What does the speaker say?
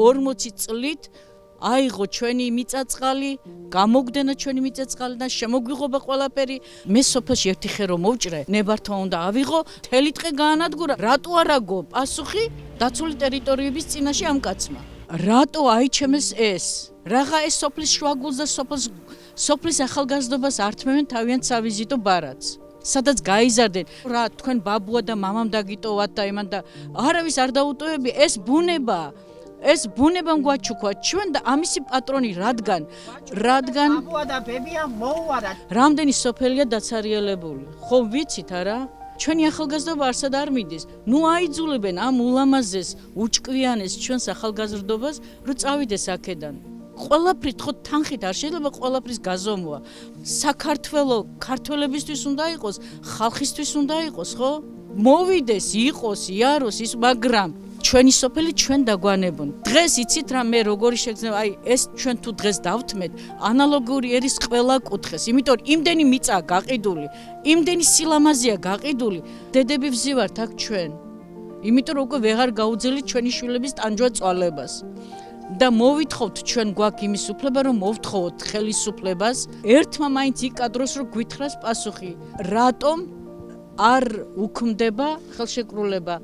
40 წლით აიღო ჩვენი მიწაწყალი, გამოგვდენა ჩვენი მიწაწყალი და შემოგვიღობა ყველაფერი. მე სოფელში ერთი ხე რომ მოვჭრე, ნებართვა უნდა ავიღო, მთელი დღე გაანადგურა. რატო არ აგო პასუხი დაცული ტერიტორიების წინაშე ამ კაცმა? რატო აიჩემეს ეს? რაღა ეს სოფლის შუაგულს და სოფლის ახალგაზრდობას ართმევენ თავიანთ სავიზიტო ბარათს. სადაც გაიზარდნენ, რა თქვენ ბაბუა და მამამ დაგიტოვათ და იმან და არავის არ დაუტოვები, ეს ბუნება. ეს ბუნებამ გვაჩუქვა ჩვენ და ამისი პატრონი რადგან ბაბუა და ბებია მოუარათ. რამდენი სოფელია დაცარიელებული. ხო ვიცით არა? ჩვენი ახალგაზრდობა არსად არ მიდის. ნუ აიძულებენ ამ ულამაზეს, უჭკვიანეს ჩვენს ახალგაზრდობას, რომ წავიდეს აქედან. ყველაფრით ხო თანხით არ შეიძლება ყველაფრის გაზომვა. საქართველო ქართველებისთვის უნდა იყოს, ხალხისთვის უნდა იყოს, ხო? მოვიდეს, იყოს, იაროს ის, მაგრამ ჩვენი სოფელი ჩვენ დაგვანებონ. დღეს იცით რა მე როგორი შეგრძნება, აი ეს ჩვენ თუ დღეს დავთმეთ, ანალოგური ერის ყველა კუთხეს, იმიტომ იმდენი მიწა გაყიდული, იმდენი სილამაზეა გაყიდული, დედები ვზივართ აქ ჩვენ. იმიტომ რომ უკვე ვეღარ გაუძელით ჩვენი შვილების ტანჯვა წვალებას. და მოვითხოვთ ჩვენ გვაქვს იმის უფლება, რომ მოვთხოვოთ ხელისუფლებას, ერთმა მაინც იკადროს, რომ გვითხრას პასუხი, რატომ არ უქმდება ხელშეკრულება.